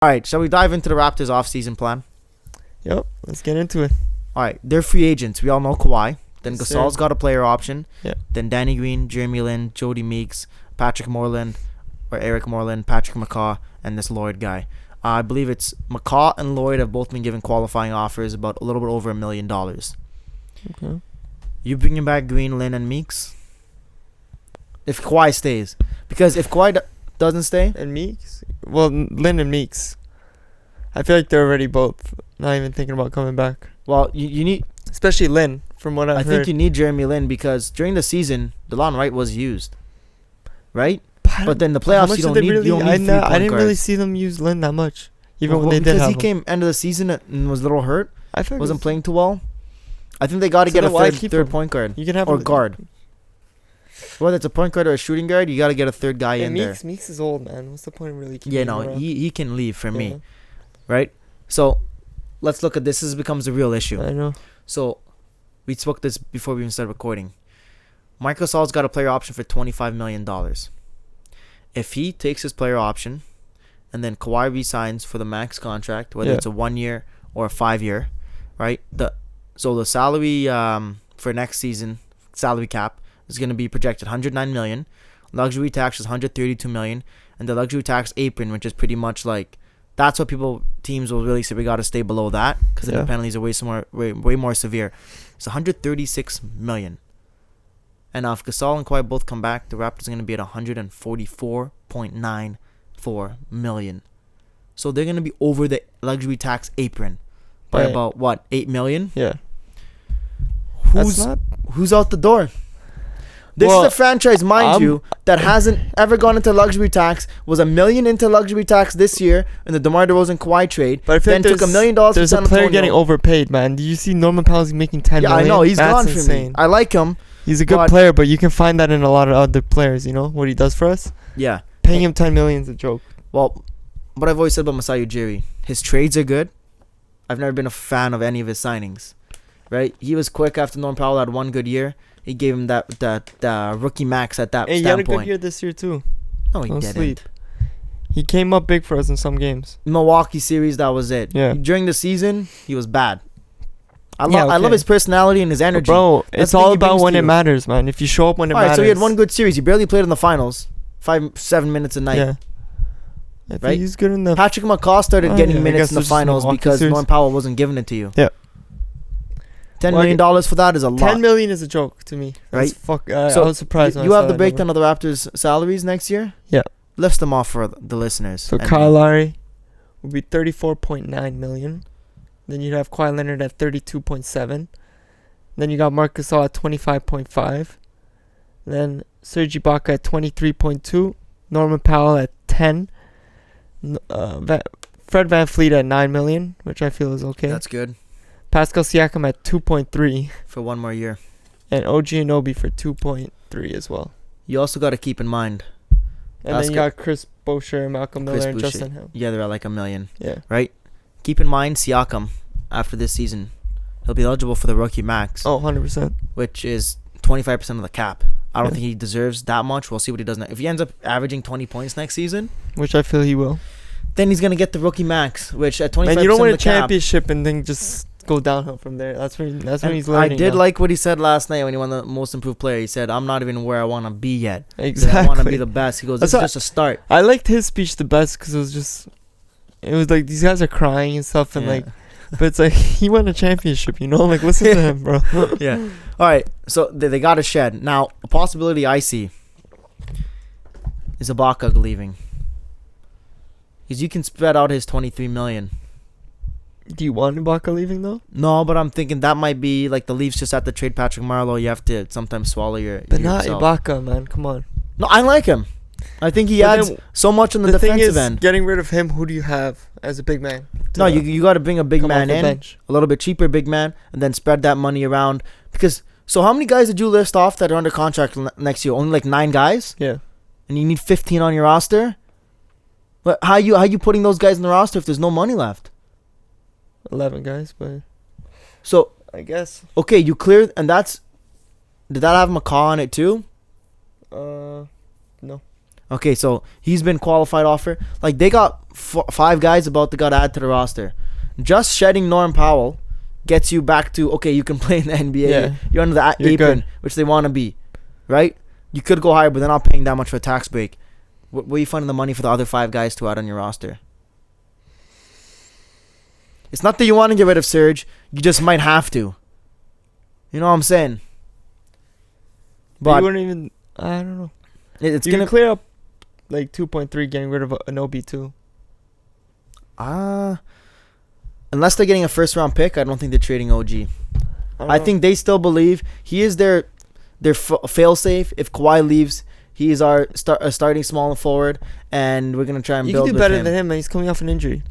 All right, shall we dive into the Raptors offseason plan? Yep, let's get into it. All right, they're free agents. We all know Kawhi. Then Yes, Gasol's sir. got a player option. Yeah. Then Danny Green, Jeremy Lin, Jody Meeks, Patrick Moreland, or Eric Moreland, Patrick McCaw, and this Lloyd guy. I believe it's McCaw and Lloyd have both been given qualifying offers about a little bit over $1 million. Okay. You bringing back Green, Lin, and Meeks? If Kawhi stays. Because if Kawhi doesn't stay, And Meeks? Well, Lynn and Meeks. I feel like they're already both not even thinking about coming back. well, you need... Especially Lynn, from what I've I heard. think you need Jeremy Lin because during the season, DeLon Wright was used. Right? But then the How playoffs, much you did don't they need, really, you don't need I didn't really guards. see them use Lynn that much. Even Well, when they did because have he him. came end of the season and was a little hurt. I feel like Wasn't it's- playing too well. I think they got to So get a then why third, keep third him? point guard. You can have Or him- guard. Whether it's a point guard or a shooting guard, you got to get a third guy Yeah, in there. Meeks is old, man. What's the point of really keeping Yeah, him no, around? he can leave for Yeah, me. Right? So, let's look at this. This becomes a real issue. I know. So, we spoke this before we even started recording. Mike Gasol's got a player option for $25 million. If he takes his player option and then Kawhi resigns for the max contract, whether Yeah. it's a 1 year or a 5 year, right? So the salary for next season, salary cap, is going to be projected $109 million. Luxury tax is $132 million. And the luxury tax apron, which is pretty much like, that's what teams will really say we got to stay below that because Yeah. the penalties are way more severe. It's $136 million. And now if Gasol and Kawhi both come back, the Raptors are going to be at $144.94 million. So they're going to be over the luxury tax apron by Right. about, what, $8 million? Yeah. Who's out the door? This Well, is a franchise, mind I'm- you, that hasn't ever gone into luxury tax, was $1 million into luxury tax this year in the DeMar DeRozan Kawhi trade, But I feel then like took $1 million for there's San a player Antonio. getting overpaid, man. Do you see Norman Powell's making $10 Yeah, million? I know, he's That's gone for insane. me. I like him. He's a good but- player, but you can find that in a lot of other players, you know, what he does for us. Yeah. Paying him $10 million is a joke. Well, what I've always said about Masai Ujiri, his trades are good. I've never been a fan of any of his signings. Right? He was quick after Norman Powell had one good year. He gave him that rookie max at that Hey, he had a standpoint. good year this year, too. No, he Don't didn't. sleep. He came up big for us in some games. Milwaukee series, that was it. Yeah. During the season, he was bad. I Yeah, love okay. his personality and his energy. Bro, That's it's the thing all he about brings when to it you. matters, man. If you show up when it All right, matters. so he had one good series. He barely played in the finals. 5-7 minutes a night. Yeah. If Right? he's good enough. Patrick McCaw started Oh, getting yeah, I minutes guess in the it's just finals Milwaukee because series. Norman Powell wasn't giving it to you. Yeah. $10 Well, million for that is a lot. $10 million is a joke to me. Right? Fuck. So, I was surprised. when You I have saw the that breakdown number. of the Raptors' salaries next year? Yeah. List them off for the listeners. So And- Kyle Lowry would be $34.9 million. Then you'd have Kawhi Leonard at $32.7. Then you got Marc Gasol at $25.5. Then Serge Ibaka at $23.2. Norman Powell at $10. Fred VanVleet at $9 million, which I feel is okay. That's good Pascal Siakam at $2.3. for one more year. And OG Anunoby for $2.3 as well. You also got to keep in mind, And That's then you got Chris Boucher, Malcolm Chris Miller, and Boucher. Justin Hill. yeah, they're at like $1 million. Yeah. Right? Keep in mind, Siakam, after this season, he'll be eligible for the rookie max, Oh, 100%. which is 25% of the cap. I don't Yeah. think he deserves that much. We'll see what he does next. If he ends up averaging 20 points next season, Which I feel he will. then he's going to get the rookie max, which at 25% Man, you don't of win the a cap. championship and then just go downhill from there. That's when And he's I learning. did now. like what he said last night when he won the most improved player. He said, I'm not even where I want to be yet. He said, Exactly. I want to be the best. He goes, this That's is just a start. I liked his speech the best because it was like these guys are crying and stuff and Yeah. like, but it's like he won a championship, you know? Like listen to him, bro. Yeah. All right. So they got a shed. Now, a possibility I see is Ibaka leaving. Because you can spread out his $23 million. Do you want Ibaka leaving though? No, but I'm thinking that might be like the Leafs just have to trade Patrick Marleau. You have to sometimes swallow But not yourself. Ibaka, man. Come on. No, I like him. I think he But adds then so much on the, The thing defensive is, end. getting rid of him, who do you have as a big man? No, to you got to bring a big come man off the in, bench? a little bit cheaper big man, and then spread that money around. Because so how many guys did you list off that are under contract next year? Only like 9 guys, Yeah. and you need 15 on your roster. But how you putting those guys in the roster if there's no money left? 11 guys, but So I guess. okay, you cleared, and did that have McCaw on it too? No. Okay, so he's been qualified offer. Like they got 5 guys about to got added to the roster. Just shedding Norm Powell gets you back to, okay, you can play in the NBA. Yeah. You're under the You're apron, good. which they want to be, right? You could go higher, but they're not paying that much for a tax break. Where are you finding the money for the other 5 guys to add on your roster? It's not that you want to get rid of Serge. You just might have to. You know what I'm saying? But But you wouldn't even. I don't know. it's You going can to... clear up like 2.3 getting rid of an OB too. Unless they're getting a first-round pick, I don't think they're trading OG. I I think they still believe he is their fail-safe. If Kawhi leaves, he is our starting small forward, and we're going to try and you build can do with better him. than him, man. He's coming off an injury.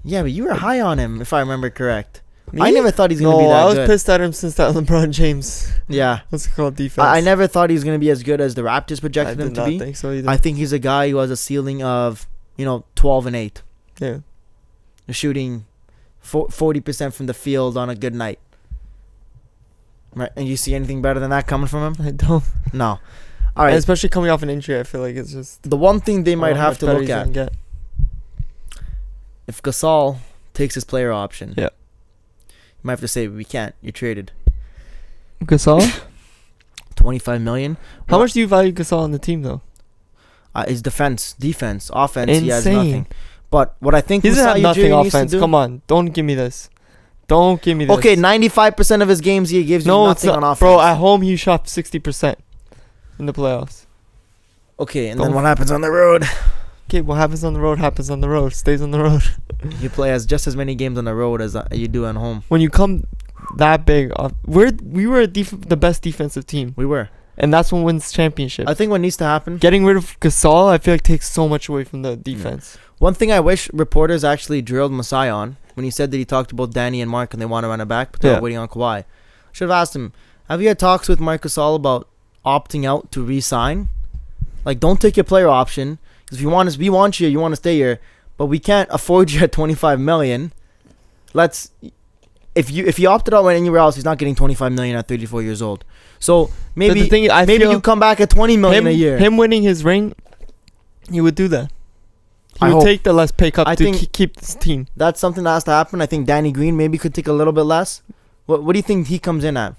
Yeah, but you were high on him, if I remember correct. Me? I never thought he's going to be that I was good. pissed at him since that LeBron James. Yeah. What's it called? Defense. I never thought he was going to be as good as the Raptors I projected him did to not be. think so either. I think he's a guy who has a ceiling of, 12 and 8. Yeah. Shooting 40% from the field on a good night. Right? And you see anything better than that coming from him? I don't. No. All And right. especially coming off an injury, I feel like it's just. The one thing they might how have much to better look he's at, gonna get. if Gasol takes his player option, Yeah. you might have to say, we can't. You're traded. Gasol? 25 million. How much do you value Gasol on the team, though? His defense, offense, he has Insane. nothing. But what I think He doesn't have Masai nothing Ujiri needs to offense. do... Come on. Don't give me this. Don't give me this. Okay, 95% of his games he gives you No, it's nothing not. on offense. Bro, at home, he shot 60% in the playoffs. Okay, and Don't- then what happens on the road? Okay, what happens on the road happens on the road. Stays on the road. You play just as many games on the road as you do at home. When you come that big, we were the best defensive team. We were. And that's what wins championships. I think what needs to happen... Getting rid of Gasol, I feel like takes so much away from the defense. One thing I wish reporters actually drilled Masai on, when he said that he talked about Danny and Mark and they want to run it back, but they're waiting on Kawhi. Should have asked him, have you had talks with Marc Gasol about opting out to re-sign? Like, don't take your player option. Because if you want us, we want you want to stay here, but we can't afford you at $25 million. If he opted out anywhere else, he's not getting $25 million at 34 years old. So maybe the thing, I feel you come back at $20 million a year. Him winning his ring, he would do that. He I would hope. take the less pay cut I to think- keep this team. That's something that has to happen. I think Danny Green maybe could take a little bit less. What do you think he comes in at?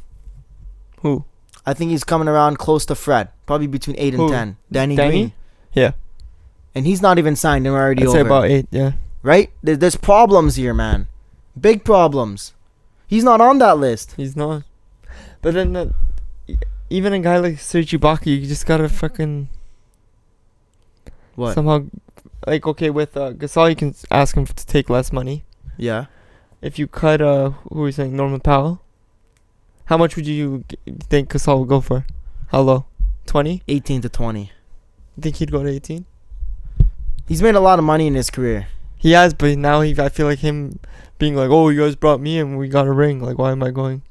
Who? I think he's coming around close to Fred, probably between 8 and Who? 10. Danny Danny? Green, Yeah. and he's not even signed, and we're already I'd over. say about 8, yeah. Right? There's problems here, man. Big problems. He's not on that list. He's not. But then, even a guy like Serge Ibaka, you just gotta fucking What? somehow, like, okay, with Gasol, you can ask him to take less money. Yeah. If you cut, who are you saying, Norman Powell? How much would you think Gasol would go for? How low? 20? 18 to 20. You think he'd go to 18? He's made a lot of money in his career. He has, but now I feel like him being like, oh, you guys brought me and we got a ring. Like, why am I going?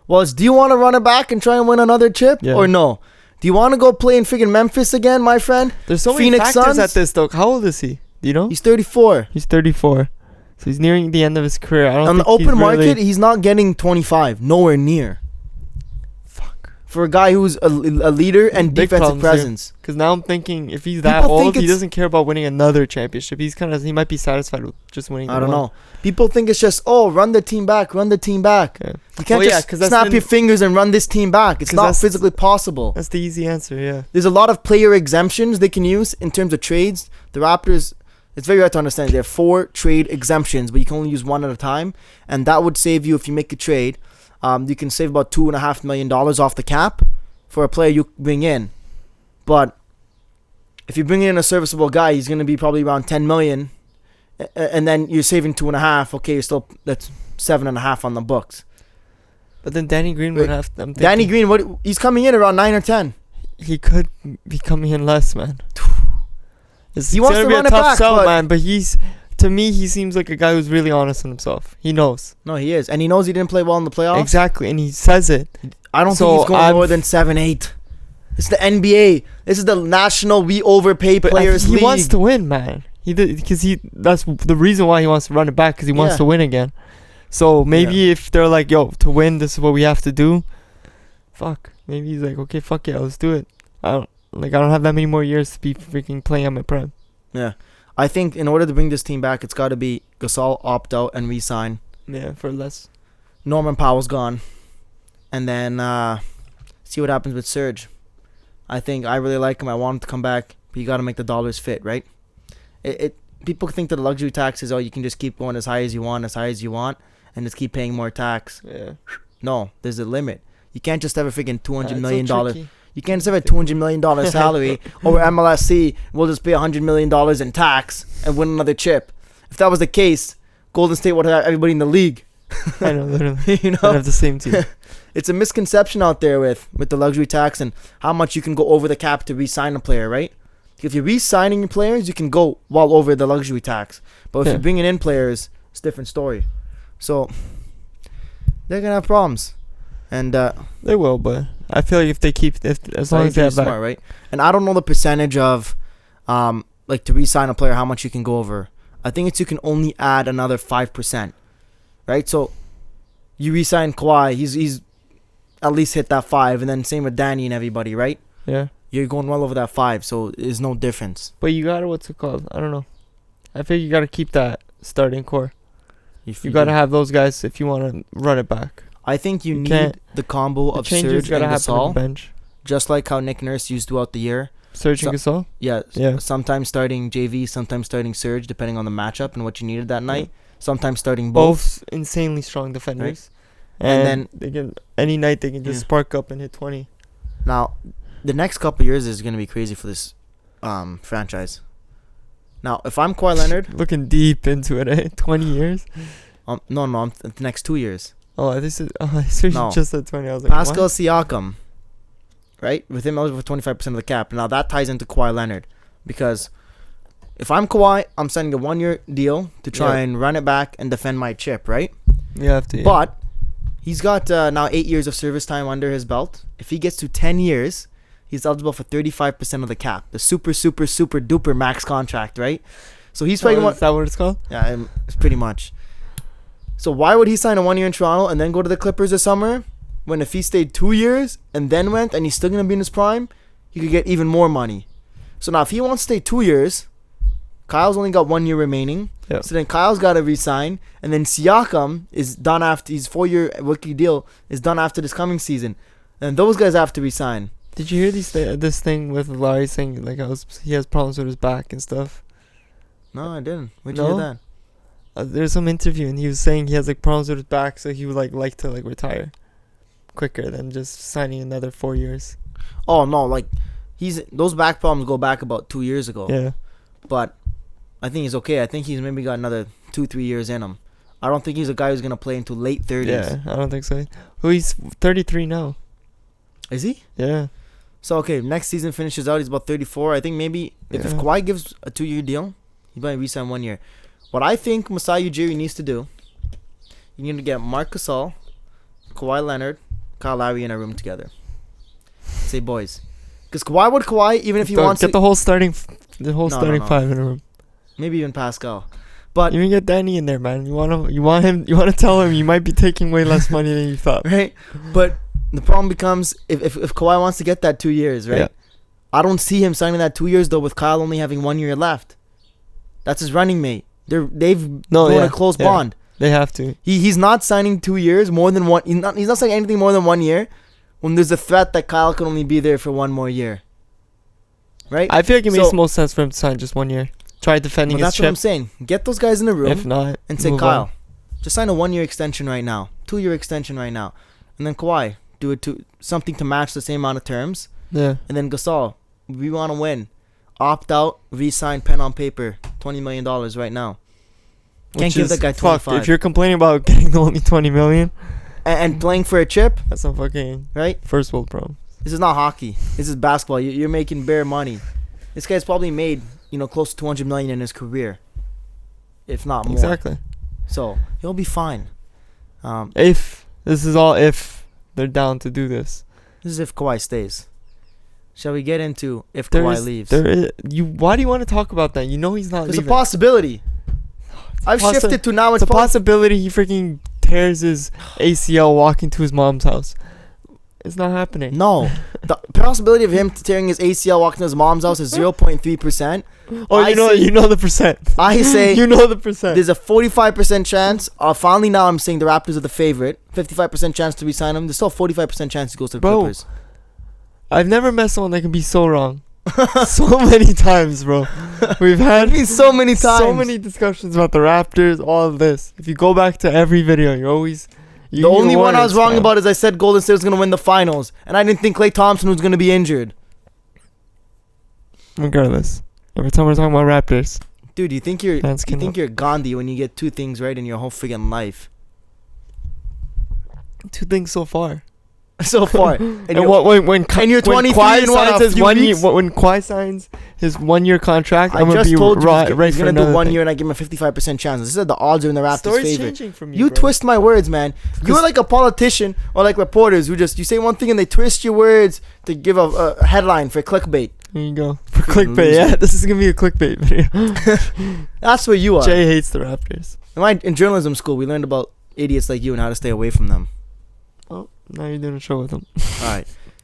Well, do you want to run it back and try and win another chip? Yeah. Or no? Do you want to go play in freaking Memphis again, my friend? There's so Phoenix many factors Suns? at this, though. How old is he? Do you know? He's 34. He's 34. So he's nearing the end of his career. I don't On the think open he's market, really, he's not getting 25. Nowhere near. fuck. For a guy who's a leader and Big defensive problems here. presence. Because now I'm thinking if he's that People old, think he it's- doesn't care about winning another championship. He might be satisfied with just winning. I the don't one. know. People think it's just, run the team back, run the team back. Yeah. You can't Well, yeah, just 'cause that's snap been- your fingers and run this team back. It's 'Cause not that's- physically possible. That's the easy answer, yeah. There's a lot of player exemptions they can use in terms of trades. The Raptors, it's very hard to understand. There are 4 trade exemptions, but you can only use one at a time. And that would save you, if you make a trade, you can save about $2.5 million off the cap for a player you bring in. But if you bring in a serviceable guy, he's going to be probably around $10 million. And then you're saving 2.5. Okay, that's 7.5 on the books. But then Danny Green would Wait, have. I'm thinking Danny Green, he's coming in around 9 or 10. he could be coming in less, man. It's He wants gonna to be run a it tough back, sell, but- man. But to me, he seems like a guy who's really honest in himself. He knows No, he is. And he knows he didn't play well in the playoffs. exactly, and he says it. I don't So think he's going I'm- lower than 7-8. It's the NBA. This is the national we overpay But players he league. wants to win, man. That's the reason why he wants to run it back, because he wants Yeah. to win again. So maybe if they're like, yo, to win, this is what we have to do. Fuck. Maybe he's like, okay, fuck yeah, let's do it. I don't have that many more years to be freaking playing at my prime. Yeah. I think in order to bring this team back, it's got to be Gasol opt out and re-sign. Yeah, for less. Norman Powell's gone, and then see what happens with Serge. I think I really like him. I want him to come back, but you got to make the dollars fit, right? People think that the luxury tax is, you can just keep going as high as you want, and just keep paying more tax. Yeah. No, there's a limit. You can't just have a freaking $200 million. So You can't just have a $200 million salary over MLSC. We'll just pay $100 million in tax and win another chip. If that was the case, Golden State would have everybody in the league. I know, literally. You know, they'd have the same team. It's a misconception out there with the luxury tax and how much you can go over the cap to re-sign a player, right? If you're re-signing your players, you can go well over the luxury tax. But if you're bringing in players, it's a different story. So they're gonna have problems, and they will. But I feel like if they keep, as long as they have that, smart, right? And I don't know the percentage of, like to re-sign a player, how much you can go over. I think you can only add another 5%, right? So you re-sign Kawhi, he's at least hit that 5, and then same with Danny and everybody, right? Yeah. You're going well over that 5, so there's no difference. But you gotta, what's it called? I don't know. I think you gotta keep that starting core. You gotta have those guys if you want to run it back. I think you need the combo of Serge and Gasol, bench. just like how Nick Nurse used throughout the year. Serge and Gasol? Yeah. Sometimes starting JV, sometimes starting Serge, depending on the matchup and what you needed that night. Sometimes starting both. Both insanely strong defenders. Right. And then they can any night they can just spark up and hit 20. Now, the next couple of years is going to be crazy for this franchise. Now, if I'm Kawhi Leonard... Looking deep into it, 20 years? No, the next 2 years. Oh, this is... I just said 20. I was like, Pascal what? Siakam, right? With him eligible for 25% of the cap. Now, that ties into Kawhi Leonard. Because if I'm Kawhi, I'm signing a 1-year deal to try and run it back and defend my chip, right? You have to, yeah. But he's got now 8 years of service time under his belt. If he gets to 10 years... He's eligible for 35% of the cap. The super, super, super duper max contract, right? So he's probably... Is that what it's called? Yeah, it's pretty much. So why would he sign a 1 year in Toronto and then go to the Clippers this summer? When if he stayed 2 years and then went and he's still going to be in his prime, he could get even more money. So now if he wants to stay 2 years, Kyle's only got 1 year remaining. Yep. So then Kyle's got to resign. And then Siakam is done after... His 4-year rookie deal is done after this coming season. And those guys have to resign. Did you hear this thing with Larry saying like he has problems with his back and stuff? No, I didn't. Where'd you hear that? There's some interview and he was saying he has like problems with his back, so he would like to retire quicker than just signing another 4 years. Oh no, like those back problems go back about 2 years ago. Yeah. But I think he's okay. I think he's maybe got another 2-3 years in him. I don't think he's a guy who's gonna play into late 30s. Yeah, I don't think so. Well, he's 33 now. Is he? Yeah. So, okay, next season finishes out. He's about 34. I think maybe if Kawhi gives a 2-year deal, he might re-sign 1 year. What I think Masai Ujiri needs to do, you need to get Marc Gasol, Kawhi Leonard, Kyle Lowry in a room together. Say, boys. Because Kawhi, even if he wants to... Get the whole starting five in a room. Maybe even Pascal. But you can get Danny in there, man. You want to tell him you might be taking way less money than you thought. Right? But... The problem becomes if Kawhi wants to get that 2 years, right? Yeah. I don't see him signing that 2 years though with Kyle only having 1 year left. That's his running mate. They've grown a close bond. They have to. He's not signing 2 years more than one. He's not signing anything more than 1 year when there's a threat that Kyle can only be there for 1 more year. Right? I feel like it makes the most sense for him to sign just 1 year. Try defending his chip. That's what I'm saying. Get those guys in the room. If not, and say, Kyle, just sign a 1 year extension right now, 2 year extension right now, and then Kawhi. Do it to something to match the same amount of terms. Yeah. And then Gasol, we want to win. Opt out, re-sign, pen on paper, $20 million right now. Can't give that guy 25. If you're complaining about getting only $20 million and playing for a chip, that's not fucking right. First world problem. This is not hockey. This is basketball. You're making bare money. This guy's probably made close to $200 million in his career, if not more. Exactly. So he'll be fine. If they're down to do this. This is if Kawhi stays. Shall we get into if Kawhi leaves? Why do you want to talk about that? You know he's not leaving. There's a possibility. I've shifted to now. It's a possibility he freaking tears his ACL walking to his mom's house. It's not happening. No. The possibility of him tearing his ACL walking to his mom's house is 0.3%. Oh, you know the percent. I say you know the percent. there's a 45% chance. Finally, now I'm saying the Raptors are the favorite. 55% chance to re-sign him. There's still a 45% chance he goes to the Bro, Clippers. I've never met someone that can be so wrong. So many times, bro. We've had so many times. so many discussions about the Raptors, all of this. If you go back to every video, you're always... The only one I was wrong about is I said Golden State was going to win the finals. And I didn't think Klay Thompson was going to be injured. Regardless. Every time we're talking about Raptors. Dude, you think you're Gandhi when you get two things right in your whole freaking life. Two things so far. So far. And when Kawhi signs his 1 year, when Kawhi signs his 1 year contract, I I'm gonna just be told you right he's for going to do 1 thing. year and I give him a 55% chance. This is the odds are in the Raptors' Story's favor. changing from you, You bro. twist my words, man. You're like a politician or like reporters who just, you say one thing and they twist your words to give a headline for clickbait. There you go. For clickbait, yeah. This is gonna be a clickbait video. That's what you are. Jay hates the Raptors. In journalism school, we learned about idiots like you and how to stay away from them. Oh, now you're doing a show with him. All right.